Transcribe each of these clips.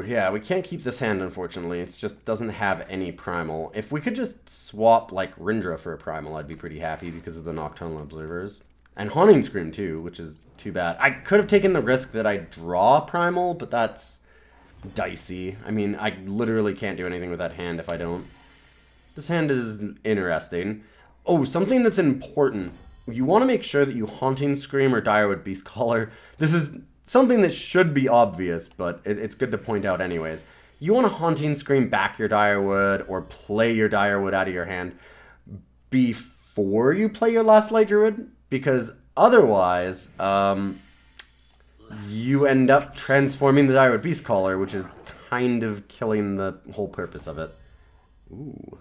yeah, we can't keep this hand, unfortunately. It just doesn't have any Primal. If we could just swap, like, Rindra for a Primal, I'd be pretty happy because of the Nocturnal Observers. And Haunting Scream, too, which is too bad. I could have taken the risk that I draw Primal, but that's dicey. I mean, I literally can't do anything with that hand if I don't. This hand is interesting. Oh, something that's important. You want to make sure that you Haunting Scream or Direwood Beastcaller. This is something that should be obvious, but it's good to point out anyways. You want to Haunting Scream back your Direwood or play your Direwood out of your hand before you play your Lastlight Druid, because otherwise, you end up transforming the Direwood Beastcaller, which is kind of killing the whole purpose of it. Ooh.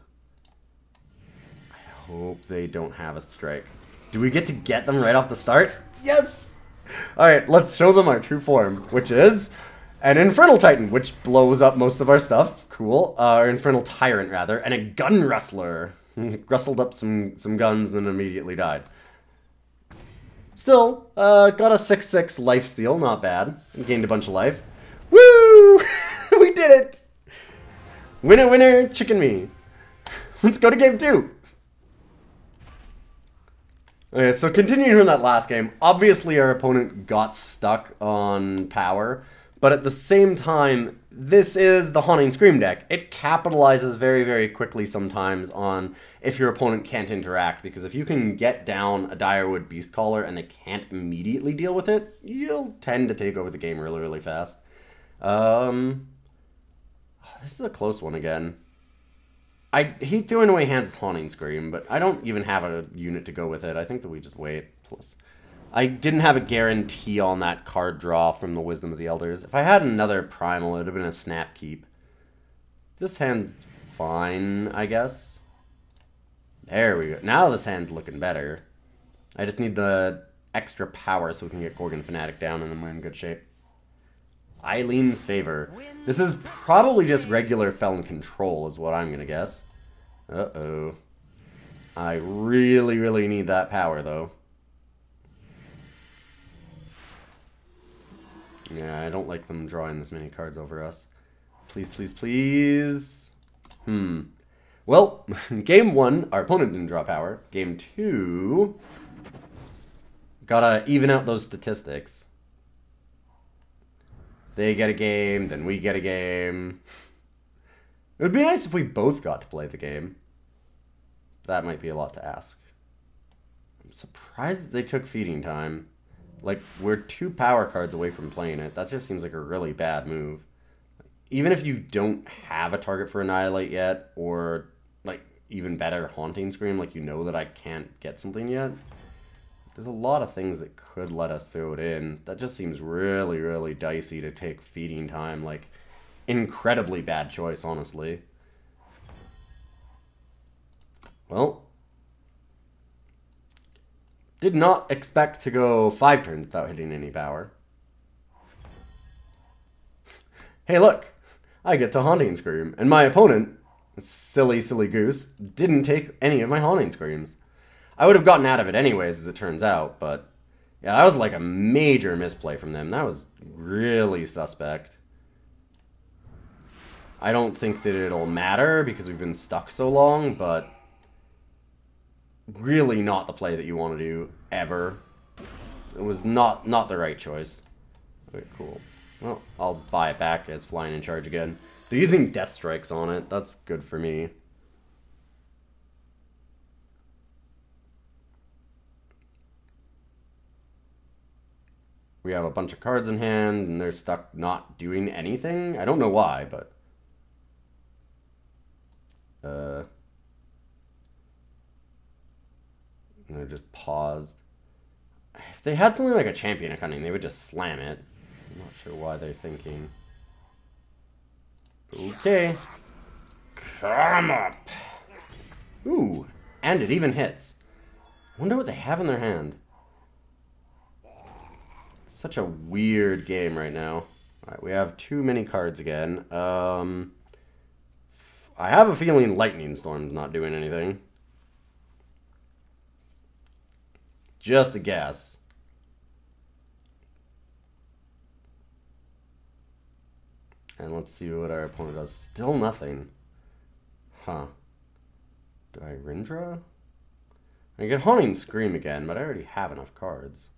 I hope they don't have a strike. Do we get to get them right off the start? Yes! Alright, let's show them our true form, which is an Infernal Titan, which blows up most of our stuff. Cool. Or Infernal Tyrant, rather. And a Gun Wrestler. Rustled up some guns, then immediately died. Still, got a 6/6 lifesteal, not bad. Gained a bunch of life. Woo! We did it! Winner, winner, chicken me. Let's go to game 2. Okay, so continuing from that last game, obviously our opponent got stuck on power, but at the same time, this is the Haunting Scream deck. It capitalizes very, very quickly sometimes on if your opponent can't interact, because if you can get down a Direwood Beastcaller and they can't immediately deal with it, you'll tend to take over the game really, really fast. This is a close one again. I hate throwing away hands with Haunting Scream, but I don't even have a unit to go with it. I think that we just wait. Plus, I didn't have a guarantee on that card draw from the Wisdom of the Elders. If I had another Primal, it would have been a snap keep. This hand's fine, I guess. There we go. Now this hand's looking better. I just need the extra power so we can get Gorgon Fanatic down, and then we're in good shape. Eileen's Favor. This is probably just regular Feln control is what I'm going to guess. Uh-oh. I really, really need that power, though. Yeah, I don't like them drawing this many cards over us. Please, please, please. Well, game 1, our opponent didn't draw power. Game 2, gotta even out those statistics. They get a game, then we get a game. It would be nice if we both got to play the game. That might be a lot to ask. I'm surprised that they took Feeding Time. Like, we're 2 power cards away from playing it. That just seems like a really bad move. Even if you don't have a target for Annihilate yet, or, like, even better, Haunting Scream, like, you know that I can't get something yet. There's a lot of things that could let us throw it in. That just seems really, really dicey to take Feeding Time. Like, incredibly bad choice, honestly. Well, did not expect to go 5 turns without hitting any power. Hey, look! I get to Haunting Scream, and my opponent, silly, silly goose, didn't take any of my Haunting Screams. I would have gotten out of it anyways, as it turns out, but yeah, that was like a major misplay from them. That was really suspect. I don't think that it'll matter because we've been stuck so long, but really not the play that you want to do ever. It was not the right choice. Okay, cool. Well, I'll just buy it back as Flying in Charge again. They're using Death Strikes on it. That's good for me. We have a bunch of cards in hand, and they're stuck not doing anything. I don't know why, but... And they're just paused. If they had something like a Champion of Cunning, they would just slam it. I'm not sure why they're thinking. Okay. Come up! Ooh, and it even hits. Wonder what they have in their hand. Such a weird game right now. Alright, we have too many cards again. I have a feeling Lightning Storm's not doing anything. Just a guess. And let's see what our opponent does. Still nothing. Huh. Do I Rindra? I get Haunting Scream again, but I already have enough cards.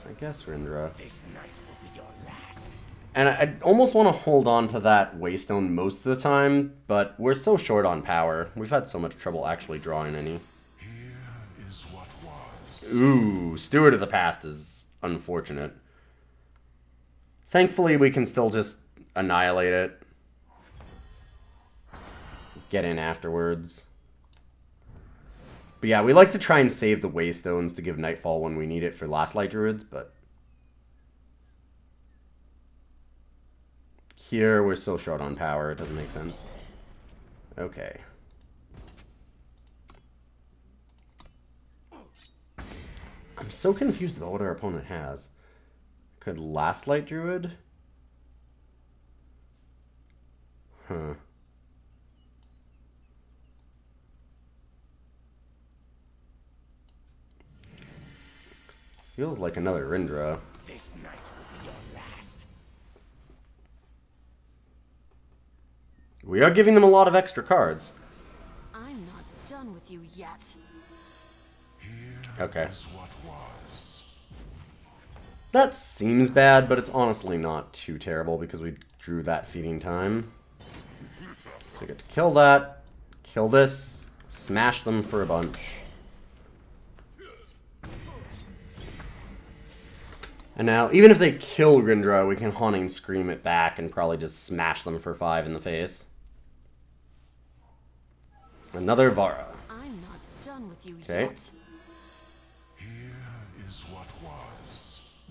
I guess Rindra. This night will be your last. And I almost want to hold on to that Waystone most of the time, but we're so short on power. We've had so much trouble actually drawing any. Here is what was. Ooh, Steward of the Past is unfortunate. Thankfully, we can still just annihilate it. Get in afterwards. But yeah, we like to try and save the Waystones to give Nightfall when we need it for Lastlight Druids, but... here, we're so short on power, it doesn't make sense. Okay. I'm so confused about what our opponent has. Could Lastlight Druid? Huh. Feels like another Rindra. This night will be your last. We are giving them a lot of extra cards. I'm not done with you yet. Okay. Is what was. That seems bad, but it's honestly not too terrible because we drew that feeding time. So we get to kill that, kill this, smash them for a bunch. And now, even if they kill Rindra, we can Haunting Scream it back and probably just smash them for 5 in the face. Another Vara. I'm not done with you Okay. yet. Here is what was.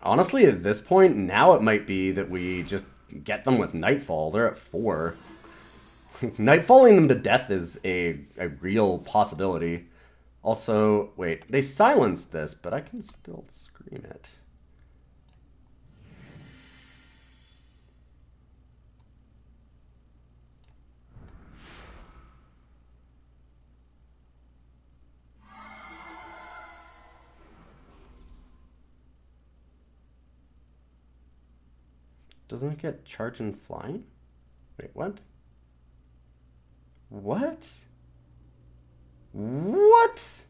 Honestly, at this point, now it might be that we just get them with Nightfall. They're at 4. Nightfalling them to death is a real possibility. Also, wait, they silenced this, but I can still scream it. Doesn't it get charged and flying? Wait, what? What? What?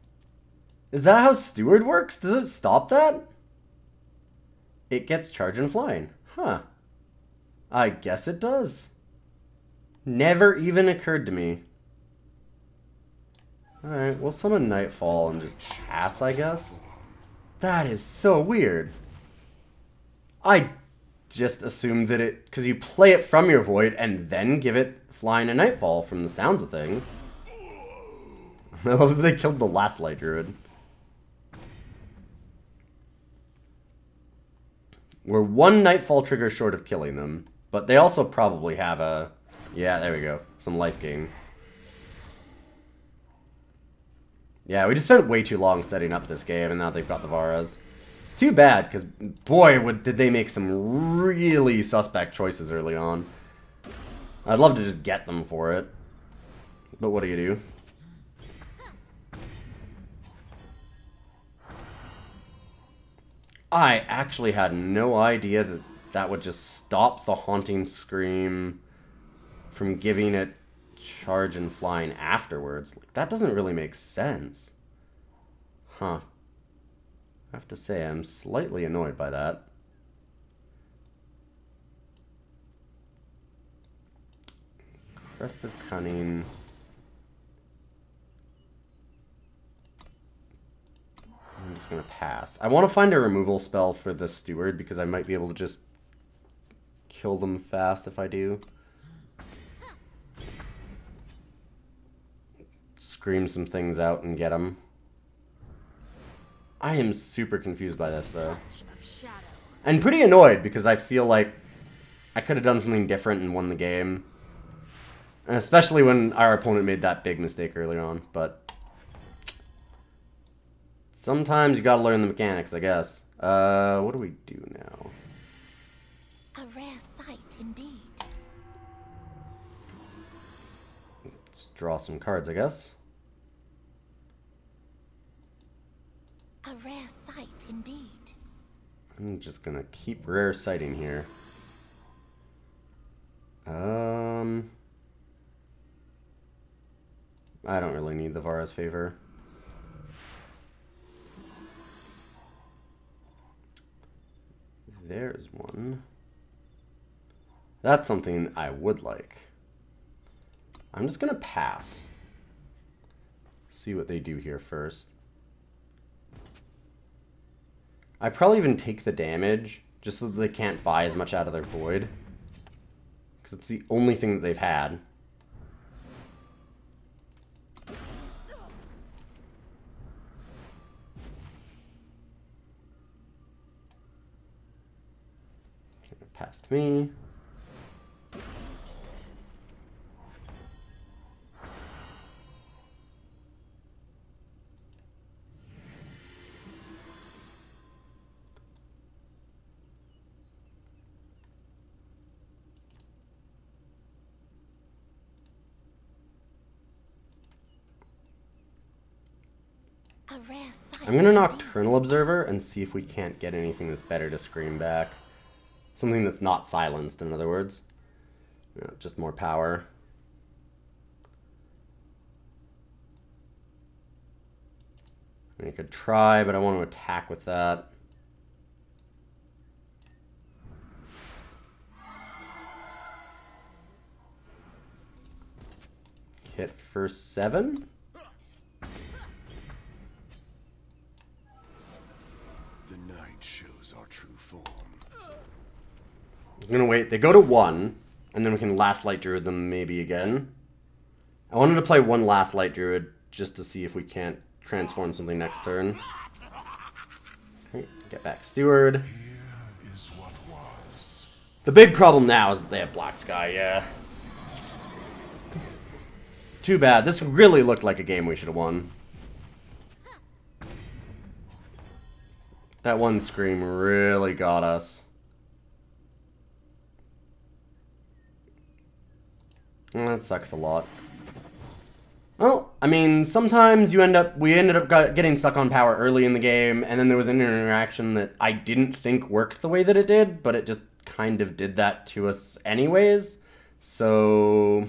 Is that how Steward works? Does it stop that? It gets charged and flying. Huh. I guess it does. Never even occurred to me. Alright, we'll summon Nightfall and just pass, I guess. That is so weird. I just assumed that it... because you play it from your Void and then give it flying and Nightfall from the sounds of things. I love that they killed the Lastlight Druid. We're 1 Nightfall trigger short of killing them. But they also probably have a... yeah, there we go. Some life gain. Yeah, we just spent way too long setting up this game, and now they've got the Varas. It's too bad, because, boy, did they make some really suspect choices early on. I'd love to just get them for it. But what do you do? I actually had no idea that that would just stop the Haunting Scream from giving it charge and flying afterwards. Like, that doesn't really make sense. Huh. I have to say, I'm slightly annoyed by that. Crest of Cunning. I'm just going to pass. I want to find a removal spell for the Steward because I might be able to just kill them fast if I do. Scream some things out and get them. I am super confused by this, though. And pretty annoyed because I feel like I could have done something different and won the game. And especially when our opponent made that big mistake early on, but... sometimes you gotta learn the mechanics, I guess. What do we do now? A rare sight indeed. Let's draw some cards, I guess. A indeed. I'm just gonna keep rare sighting here. I don't really need the Vara's favor. There's one. That's something I would like. I'm just gonna pass. See what they do here first. I'd probably even take the damage just so that they can't buy as much out of their void. Because it's the only thing that they've had. Past me. A rare sight. I'm gonna Nocturnal Observer and see if we can't get anything that's better to scream back. Something that's not silenced, in other words. Just more power. I could try, but I want to attack with that. Hit for 7. The night shows our true form. I'm gonna wait. They go to 1, and then we can Lastlight Druid them maybe again. I wanted to play one Lastlight Druid just to see if we can't transform something next turn. Okay, get back Steward. Here is what was. The big problem now is that they have Black Sky, yeah. Too bad. This really looked like a game we should have won. That one scream really got us. That sucks a lot. Well, I mean, sometimes we ended up getting stuck on power early in the game, and then there was an interaction that I didn't think worked the way that it did, but it just kind of did that to us anyways. So,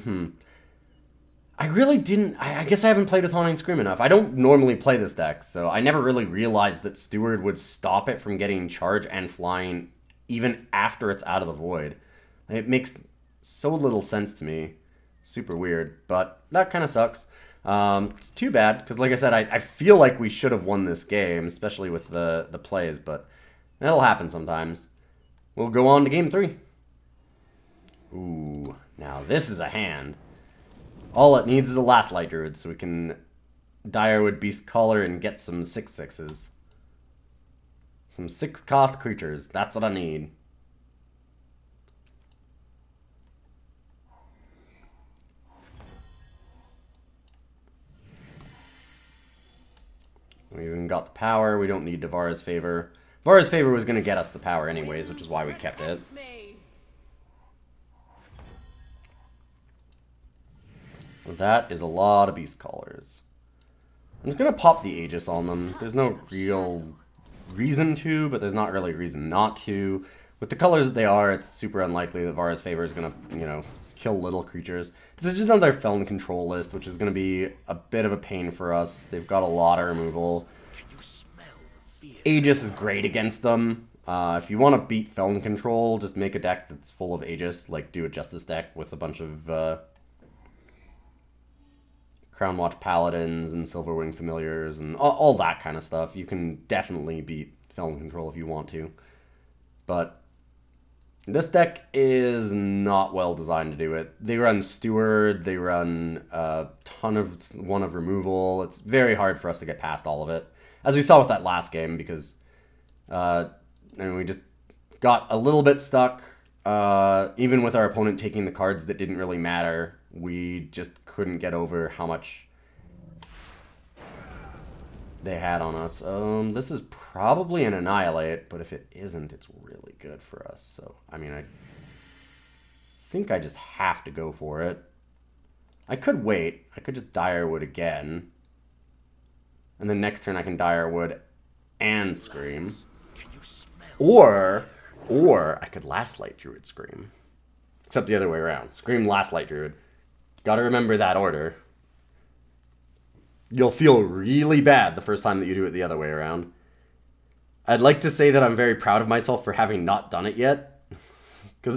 I really didn't... I guess I haven't played with Haunting Scream enough. I don't normally play this deck, so I never really realized that Steward would stop it from getting charge and flying even after it's out of the void. It makes so little sense to me. Super weird, but that kind of sucks. It's too bad, because like I said, I feel like we should have won this game, especially with the plays, but that'll happen sometimes. We'll go on to game 3. Ooh, now this is a hand. All it needs is a Lastlight Druid, so we can Direwood Beastcaller and get some 6/6s. Some 6-cost creatures, that's what I need. We even got the power. We don't need Vara's favor. Vara's favor was going to get us the power anyways, which is why we kept it. That is a lot of Beastcallers. I'm just going to pop the Aegis on them. There's no real reason to, but there's not really a reason not to. With the colors that they are, it's super unlikely that Vara's favor is going to, you know, kill little creatures. This is just another Feln control list, which is going to be a bit of a pain for us. They've got a lot of removal. Aegis is great against them. If you want to beat Feln control, just make a deck that's full of Aegis, like do a Justice deck with a bunch of Crownwatch Paladins and Silverwing Familiars and all that kind of stuff. You can definitely beat Feln control if you want to. But this deck is not well designed to do it. They run Steward, they run a ton of one of removal. It's very hard for us to get past all of it. As we saw with that last game, because we just got a little bit stuck. Even with our opponent taking the cards that didn't really matter, we just couldn't get over how much they had on us. This is probably an Annihilate, but if it isn't, it's really good for us. So, I mean, I think I just have to go for it. I could wait. I could just Direwood again. And then next turn I can Direwood and Scream. Or I could Lastlight Druid Scream. Except the other way around. Scream, Lastlight Druid. Gotta remember that order. You'll feel really bad the first time that you do it the other way around. I'd like to say that I'm very proud of myself for having not done it yet. Because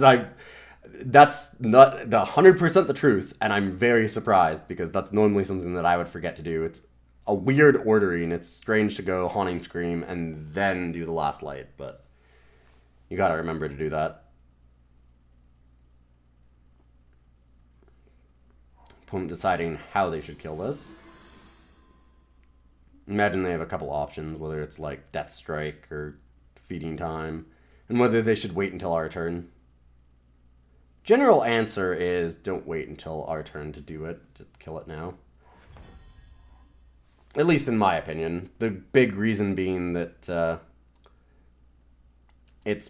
that's not the 100% the truth, and I'm very surprised because that's normally something that I would forget to do. It's a weird ordering. It's strange to go Haunting Scream and then do the Lastlight, but you gotta remember to do that. Opponent deciding how they should kill this. Imagine they have a couple options, whether it's like Death Strike or Feeding Time, and whether they should wait until our turn. General answer is don't wait until our turn to do it. Just kill it now. At least in my opinion. The big reason being that it's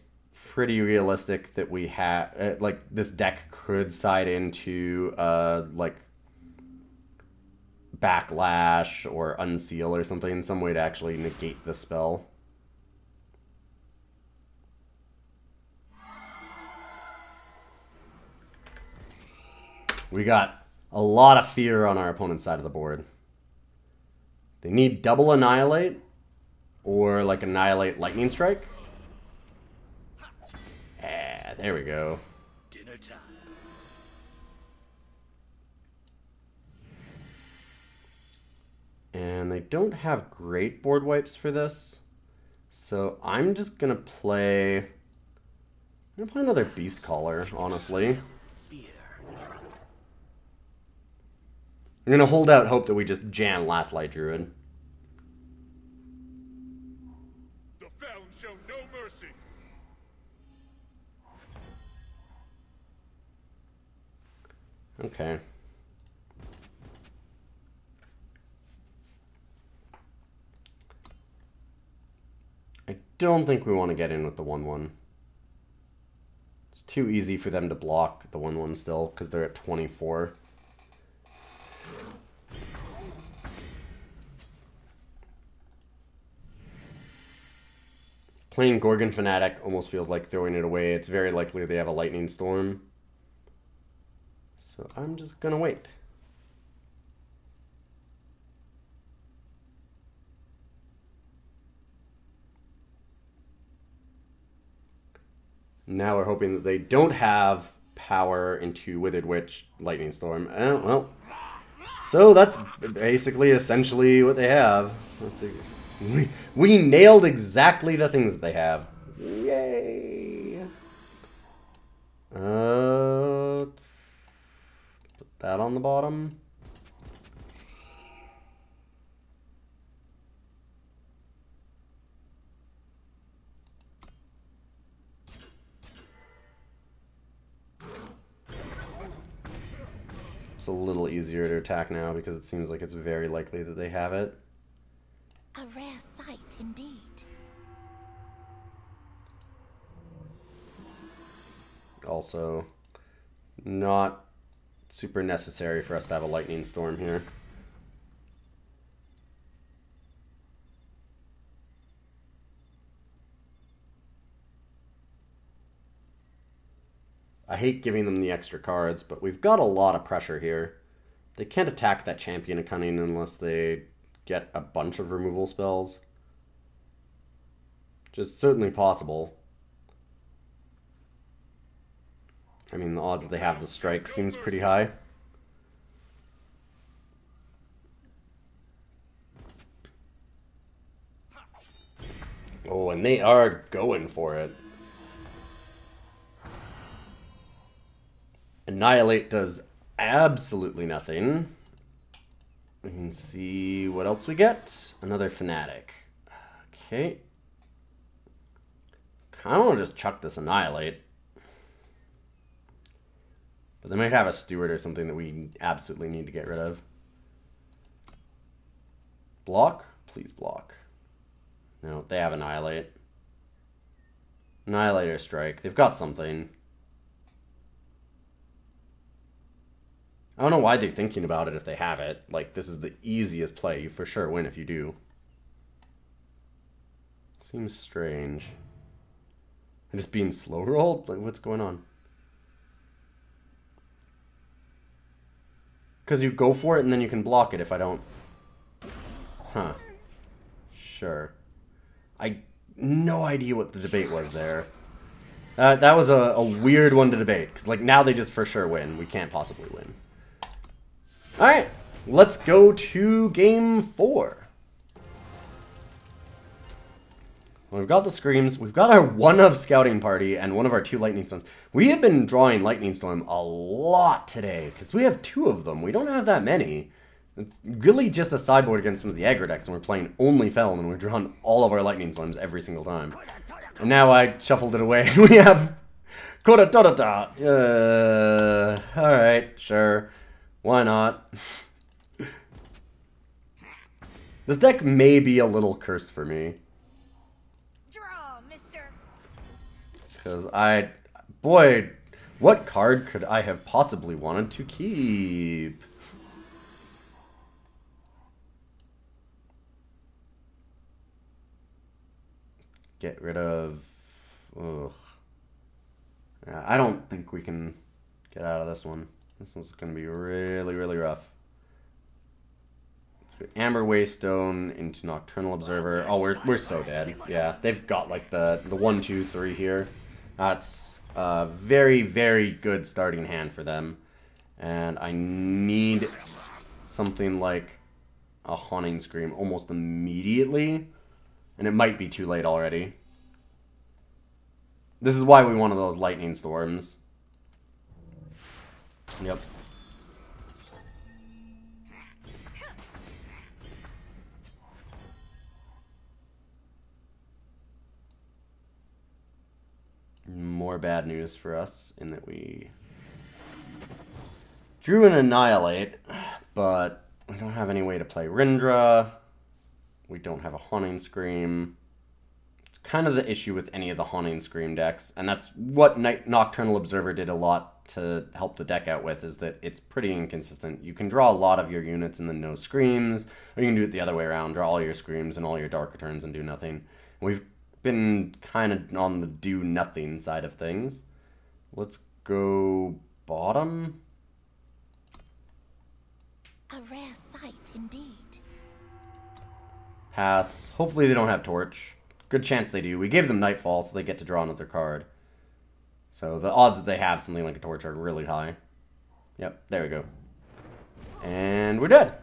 pretty realistic that we have... like, this deck could side into, like, Backlash or Unseal or something. Some way to actually negate the spell. We got a lot of fear on our opponent's side of the board. They need double Annihilate or like Annihilate Lightning Strike. There we go. Dinner time. And they don't have great board wipes for this. So I'm just gonna play another Beastcaller, honestly. I'm going to hold out hope that we just jam Lastlight Druid. The Feln show no mercy. Okay. I don't think we want to get in with the 1/1. It's too easy for them to block the 1/1 still, because they're at 24. Playing Gorgon Fanatic almost feels like throwing it away. It's very likely they have a Lightning Storm. So I'm just gonna wait. Now we're hoping that they don't have power into Withered Witch, Lightning Storm. Well, so that's basically essentially what they have. Let's see. We nailed exactly the things that they have. Yay! Put that on the bottom. It's a little easier to attack now because it seems like it's very likely that they have it. A rare sight indeed. Also, not super necessary for us to have a Lightning Storm here. I hate giving them the extra cards, but we've got a lot of pressure here. They can't attack that Champion of Cunning unless they get a bunch of removal spells. Which is certainly possible. I mean, the odds they have the strike seems pretty high. Oh, and they are going for it. Annihilate does absolutely nothing. We can see what else we get. Another Fanatic. Okay. Kind of want to just chuck this Annihilate. But they might have a Steward or something that we absolutely need to get rid of. Block? Please block. No, they have Annihilate. Annihilate or Strike. They've got something. I don't know why they're thinking about it if they have it. Like, this is the easiest play. You for sure win if you do. Seems strange. I'm just being slow rolled? Like, what's going on? Because you go for it and then you can block it if I don't... Huh. Sure. No idea what the debate was there. That was a weird one to debate. Because, like, now they just for sure win. We can't possibly win. Alright. Let's go to game 4. We've got the Screams, we've got our one of Scouting Party, and one of our 2 Lightning Storms. We have been drawing Lightning Storm a lot today, because we have 2 of them. We don't have that many. It's really just a sideboard against some of the aggro decks, and we're playing only Feln, and we're drawing all of our Lightning Storms every single time. And now I shuffled it away, and we have... Kora Torata! Alright, sure. Why not? This deck may be a little cursed for me. Because boy, what card could I have possibly wanted to keep? Get rid of... Ugh. Yeah, I don't think we can get out of this one. This one's going to be really, really rough. Amber Waystone into Nocturnal Observer. Oh, we're so dead. Yeah, they've got like the 1, 2, 3 here. That's a very, very good starting hand for them. And I need something like a Haunting Scream almost immediately. And it might be too late already. This is why we wanted those Lightning Storms. Yep. More bad news for us in that we drew an Annihilate, but we don't have any way to play Rindra. We don't have a Haunting Scream. It's kind of the issue with any of the Haunting Scream decks, and that's what Nocturnal Observer did a lot to help the deck out with, is that it's pretty inconsistent. You can draw a lot of your units and then no Screams, or you can do it the other way around, draw all your Screams and all your Dark Returns and do nothing. We've been kind of on the do nothing side of things. Let's go bottom. A rare sight indeed. Pass. Hopefully they don't have Torch. Good chance they do. We gave them Nightfall, so they get to draw another card. So the odds that they have something like a Torch are really high. Yep, there we go. And we're dead.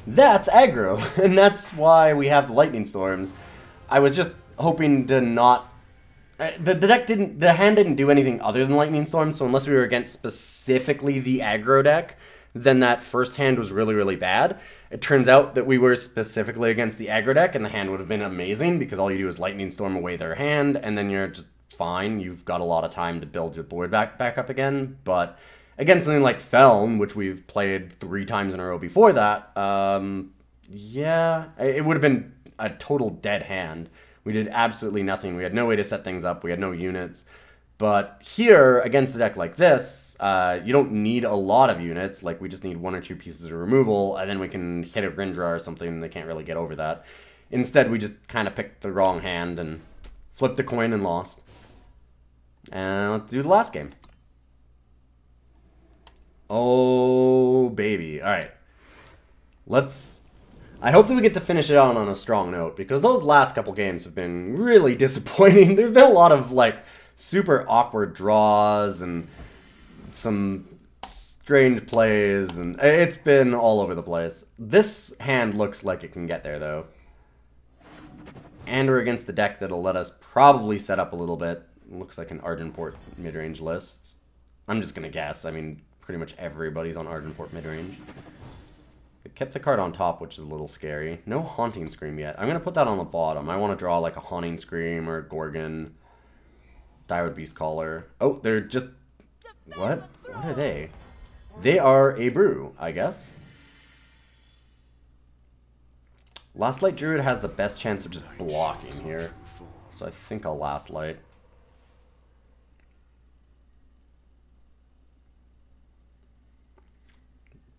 That's aggro, and that's why we have the Lightning Storms. I was just hoping to not... The hand didn't do anything other than Lightning Storm, so unless we were against specifically the aggro deck, then that first hand was really, really bad. It turns out that we were specifically against the aggro deck, and the hand would have been amazing, because all you do is Lightning Storm away their hand, and then you're just fine. You've got a lot of time to build your board back up again, but against something like Feln, which we've played 3 times in a row before that, yeah, it would have been a total dead hand. We did absolutely nothing. We had no way to set things up. We had no units. But here, against a deck like this, you don't need a lot of units. Like, we just need 1 or 2 pieces of removal, and then we can hit a Rindra or something, and they can't really get over that. Instead, we just kind of picked the wrong hand and flipped a coin and lost. And let's do the last game. Oh, baby. All right. I hope that we get to finish it on a strong note, because those last couple games have been really disappointing. There's been a lot of, like, super awkward draws and some strange plays, and it's been all over the place. This hand looks like it can get there, though. And we're against a deck that'll let us probably set up a little bit. It looks like an Argenport mid-range list. I'm just going to guess. I mean, pretty much everybody's on Argenport mid-range. It kept the card on top, which is a little scary. No Haunting Scream yet. I'm going to put that on the bottom. I want to draw like a Haunting Scream or a Gorgon. Direwood Beastcaller. Oh, they're just... What? What are they? They are a brew, I guess. Lastlight Druid has the best chance of just blocking here. So I think I'll Lastlight.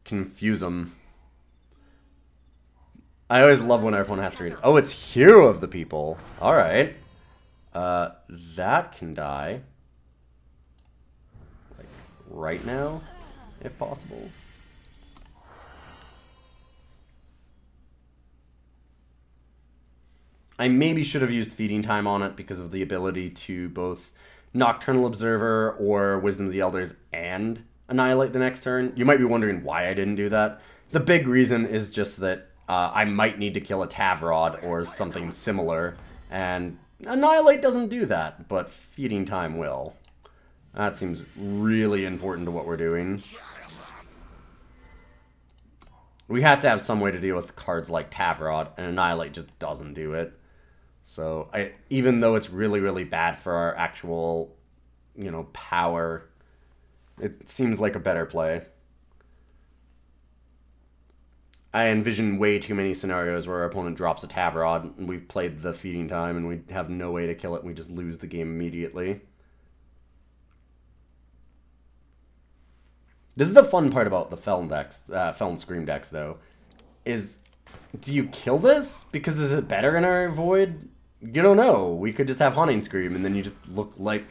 Confuse them. I always love when everyone has to read. Oh, it's Hero of the People. Alright. That can die. Like, right now, if possible. I maybe should have used Feeding Time on it because of the ability to both Nocturnal Observer or Wisdom of the Elders and Annihilate the next turn. You might be wondering why I didn't do that. The big reason is just that I might need to kill a Tavrod or something similar, and Annihilate doesn't do that, but Feeding Time will. That seems really important to what we're doing. We have to have some way to deal with cards like Tavrod, and Annihilate just doesn't do it. So, even though it's really, really bad for our actual, you know, power, it seems like a better play. I envision way too many scenarios where our opponent drops a Tavrod, and we've played the Feeding Time, and we have no way to kill it, and we just lose the game immediately. This is the fun part about the Feln decks, Feln Scream decks, though, is, do you kill this? Because is it better in our Void? You don't know. We could just have Haunting Scream, and then you just look like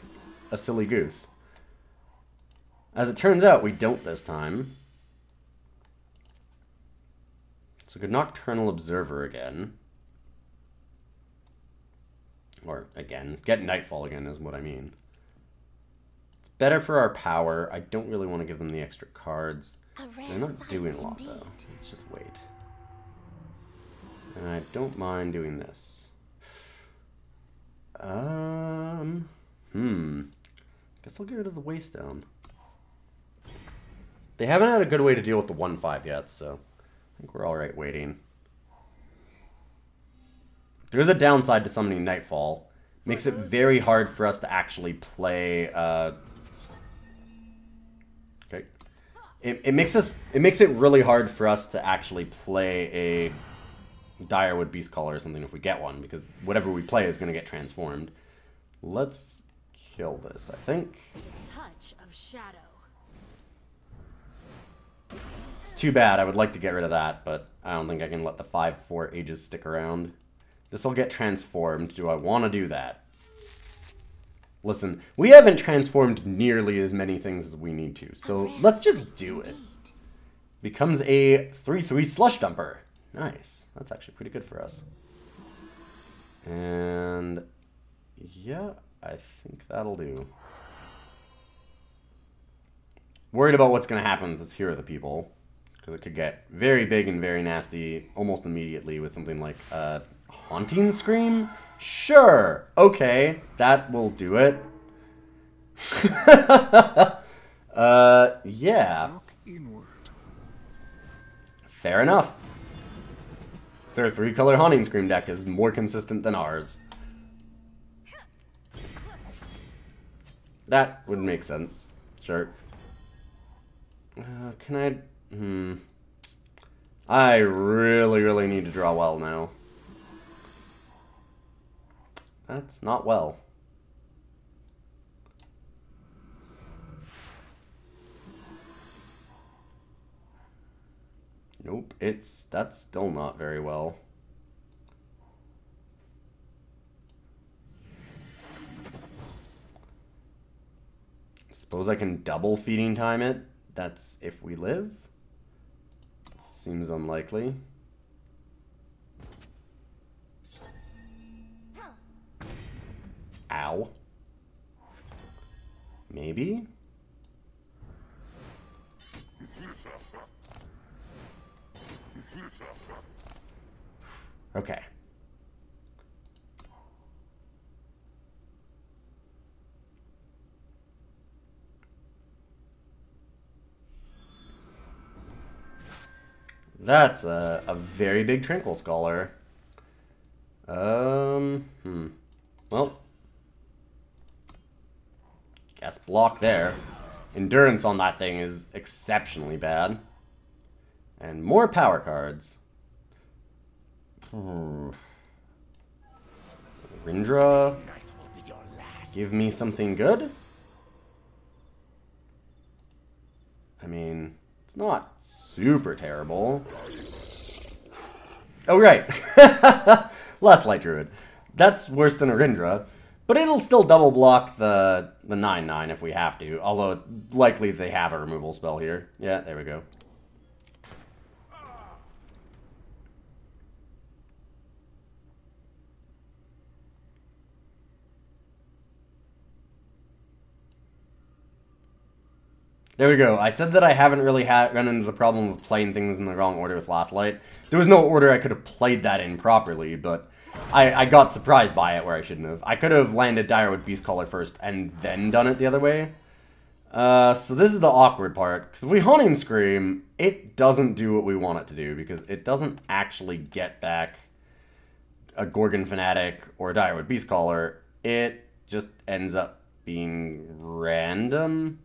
a silly goose. As it turns out, we don't this time. So we could Nocturnal Observer again. Or, again, get Nightfall again is what I mean. It's better for our power. I don't really want to give them the extra cards. They're not doing a lot, though. Let's just wait. And I don't mind doing this. Guess I'll get rid of the Waystone. They haven't had a good way to deal with the 1/5 yet, so I think we're alright waiting. There is a downside to summoning Nightfall. Makes it very hard for us to actually play, okay. It makes it really hard for us to actually play a Direwood Beastcaller or something if we get one, because whatever we play is going to get transformed. Let's kill this, I think. Touch of shadow. It's too bad. I would like to get rid of that, but I don't think I can let the 5/4 Aegis stick around. This will get transformed. Do I want to do that? Listen, we haven't transformed nearly as many things as we need to, so let's just do it. Becomes a 3/3 Slush Dumper. Nice. That's actually pretty good for us. And yeah, I think that'll do. Worried about what's going to happen with this Hero of the People, because it could get very big and very nasty almost immediately with something like Haunting Scream? Sure! Okay, that will do it. Yeah. Fair enough. Their 3-color Haunting Scream deck is more consistent than ours. That would make sense. Sure. Can I... I really, really need to draw well now. That's not well. Nope, that's still not very well. Suppose I can double Feeding Time it. That's if we live. Seems unlikely. Ow. Maybe? Okay. That's a very big Tranquil Scholar. Well, guess block there. Endurance on that thing is exceptionally bad. And more power cards. Rindra, give me something good? I mean, it's not super terrible. Oh, right. Lastlight Druid. That's worse than a Rindra. But it'll still double block the 9/9 if we have to. Although, likely they have a removal spell here. Yeah, there we go. There we go. I said that I haven't really run into the problem of playing things in the wrong order with Lastlight. There was no order I could have played that in properly, but I got surprised by it where I shouldn't have. I could have landed Direwood Beastcaller first and then done it the other way. So this is the awkward part, because if we Haunting Scream, it doesn't do what we want it to do, because it doesn't actually get back a Gorgon Fanatic or a Direwood Beastcaller. It just ends up being random.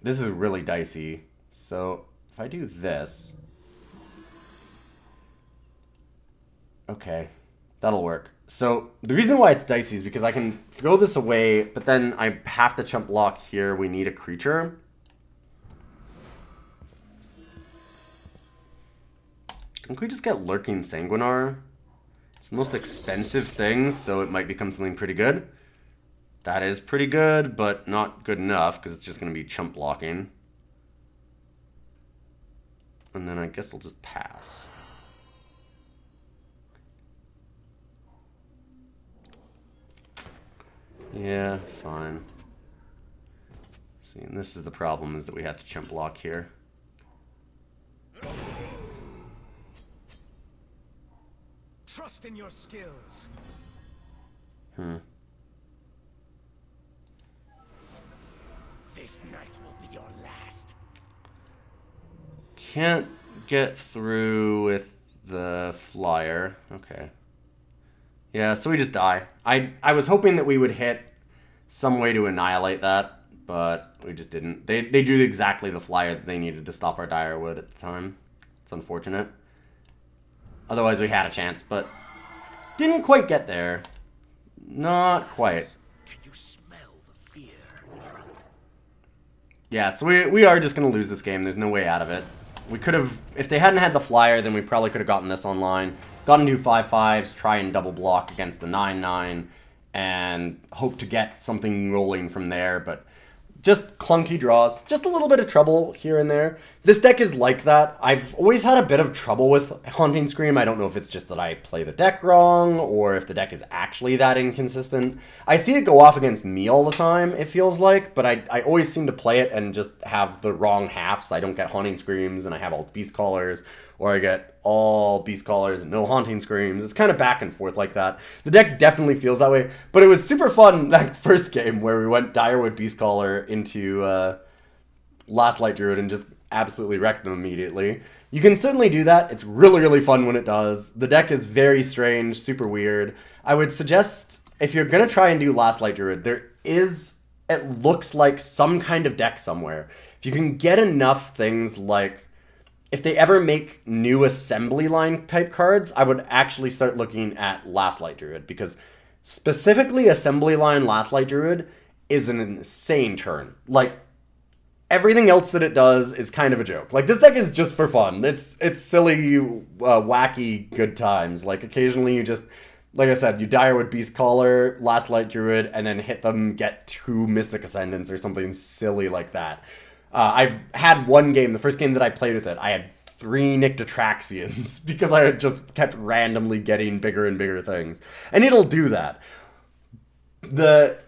This is really dicey. So if I do this... Okay, that'll work. So the reason why it's dicey is because I can throw this away, but then I have to chump block here. We need a creature. Can we just get Lurking Sanguinar? It's the most expensive thing, so it might become something pretty good. That is pretty good, but not good enough, because it's just going to be chump blocking. And then I guess we'll just pass. Yeah, fine. See, and this is the problem, is that we have to chump block here. Trust in your skills. This night will be your last. Can't get through with the flyer. Okay. Yeah, so we just die. I was hoping that we would hit some way to annihilate that, but we just didn't. They drew exactly the flyer that they needed to stop our Direwood at the time. It's unfortunate. Otherwise we had a chance, but didn't quite get there. Not quite. Can you smell the fear? Yeah, so we are just going to lose this game. There's no way out of it. We could have, if they hadn't had the flyer, then we probably could have gotten this online. Gotten 2 5/5s, try and double block against the 9/9, and hope to get something rolling from there, but just clunky draws, just a little bit of trouble here and there. This deck is like that. I've always had a bit of trouble with Haunting Scream. I don't know if it's just that I play the deck wrong, or if the deck is actually that inconsistent. I see it go off against me all the time, it feels like, but I always seem to play it and just have the wrong halves. I don't get Haunting Screams, and I have all Beastcallers, or I get all Beastcallers and no Haunting Screams. It's kind of back and forth like that. The deck definitely feels that way, but it was super fun that first game where we went Direwood Beastcaller into Lastlight Druid and just absolutely wrecked them immediately. You can certainly do that. It's really, really fun when it does. The deck is very strange, super weird. I would suggest, if you're going to try and do Lastlight Druid, there is, it looks like, some kind of deck somewhere. If you can get enough things like, if they ever make new assembly line type cards, I would actually start looking at Lastlight Druid, because specifically assembly line Lastlight Druid is an insane turn. Like, everything else that it does is kind of a joke. Like, this deck is just for fun. It's silly, wacky, good times. Like, occasionally you just, like I said, you Direwood Beastcaller, Lastlight Druid, and then hit them, get 2 Mystic Ascendants or something silly like that. I've had one game, the first game that I played with it, I had 3 Nyctotraxians because I had just kept randomly getting bigger and bigger things. And it'll do that. The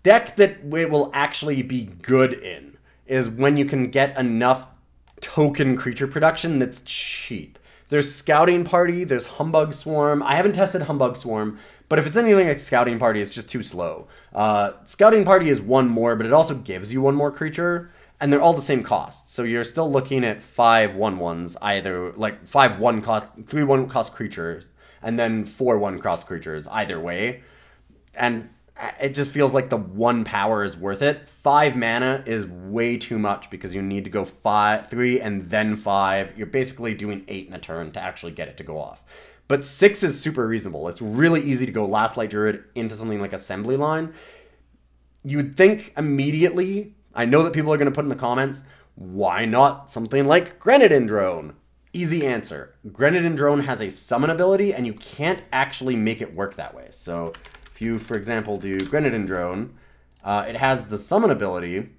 deck that it will actually be good in is when you can get enough token creature production that's cheap. There's Scouting Party, there's Humbug Swarm. I haven't tested Humbug Swarm, but if it's anything like Scouting Party, it's just too slow. Scouting Party is 1 more, but it also gives you 1 more creature. And they're all the same cost. So you're still looking at 5 1/1s, either like 5 1 cost, 3 1 cost creatures, and then 4 1 cost creatures, either way. And it just feels like the 1 power is worth it. 5 mana is way too much because you need to go 3 and then 5. You're basically doing 8 in a turn to actually get it to go off. But 6 is super reasonable. It's really easy to go Lastlight Druid into something like Assembly Line. You would think immediately, I know that people are going to put in the comments, why not something like Grenadin Drone? Easy answer. Grenadin Drone has a summon ability, and you can't actually make it work that way. So if you, for example, do Grenadin Drone, it has the summon ability,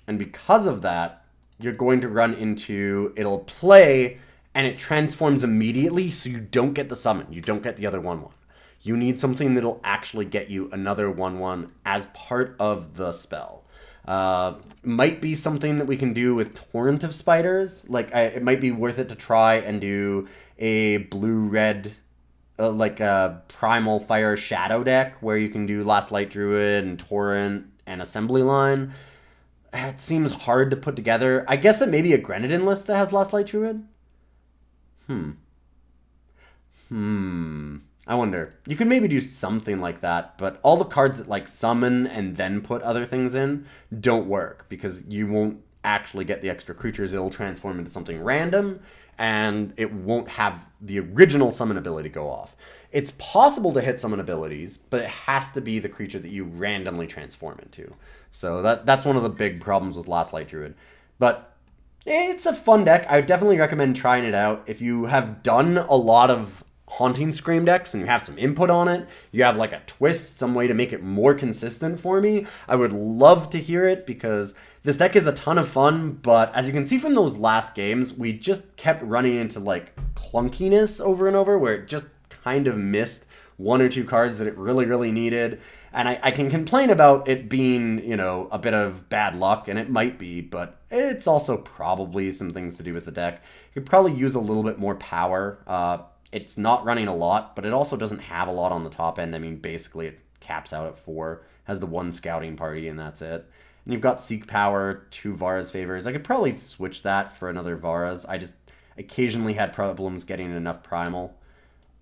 and because of that, you're going to run into, it'll play, and it transforms immediately, so you don't get the summon. You don't get the other 1/1. You need something that'll actually get you another 1/1 as part of the spell. Might be something that we can do with Torrent of Spiders. Like, it might be worth it to try and do a blue-red, like a Primal Fire Shadow deck, where you can do Lastlight Druid and Torrent and Assembly Line. It seems hard to put together. I guess that maybe a Grenadin list that has Lastlight Druid? I wonder. You could maybe do something like that, but all the cards that like summon and then put other things in don't work because you won't actually get the extra creatures. It'll transform into something random and it won't have the original summon ability go off. It's possible to hit summon abilities, but it has to be the creature that you randomly transform into. So that's one of the big problems with Lastlight Druid. But it's a fun deck. I would definitely recommend trying it out. If you have done a lot of Haunting Scream decks and you have some input on it, you have like a twist, some way to make it more consistent for me, I would love to hear it because this deck is a ton of fun, but as you can see from those last games, we just kept running into like clunkiness over and over where it just kind of missed one or two cards that it really, really needed. And I can complain about it being, you know, a bit of bad luck, and it might be, but it's also probably some things to do with the deck. You could probably use a little bit more power. It's not running a lot, but it also doesn't have a lot on the top end. I mean, basically it caps out at 4, has the 1 scouting party, and that's it. And you've got Seek Power, 2 Vara's Favors. I could probably switch that for another Vara's. I just occasionally had problems getting enough Primal.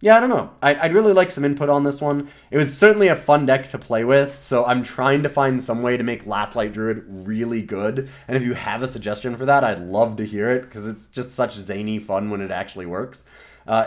Yeah, I don't know. I'd really like some input on this one. It was certainly a fun deck to play with, so I'm trying to find some way to make Lastlight Druid really good. And if you have a suggestion for that, I'd love to hear it, because it's just such zany fun when it actually works.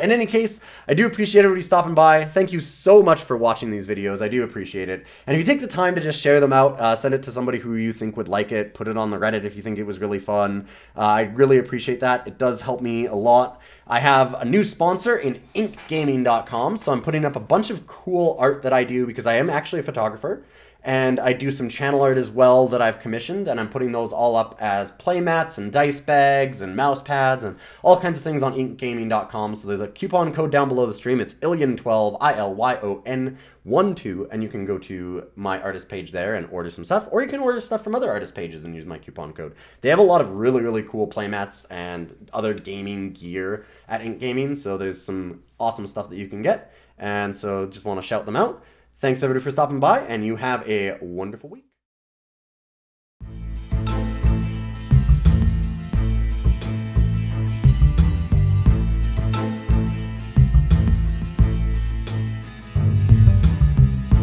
In any case, I do appreciate everybody stopping by. Thank you so much for watching these videos. I do appreciate it. And if you take the time to just share them out, send it to somebody who you think would like it, put it on the Reddit if you think it was really fun. I really appreciate that. It does help me a lot. I have a new sponsor in inkgaming.com, so I'm putting up a bunch of cool art that I do because I am actually a photographer. And I do some channel art as well that I've commissioned, and I'm putting those all up as playmats and dice bags and mouse pads and all kinds of things on inkgaming.com. So there's a coupon code down below the stream. It's Ilyon12, ILYON12, and you can go to my artist page there and order some stuff, or you can order stuff from other artist pages and use my coupon code. They have a lot of really, really cool playmats and other gaming gear at Ink Gaming, so there's some awesome stuff that you can get, and so just want to shout them out. Thanks everybody for stopping by, and you have a wonderful week.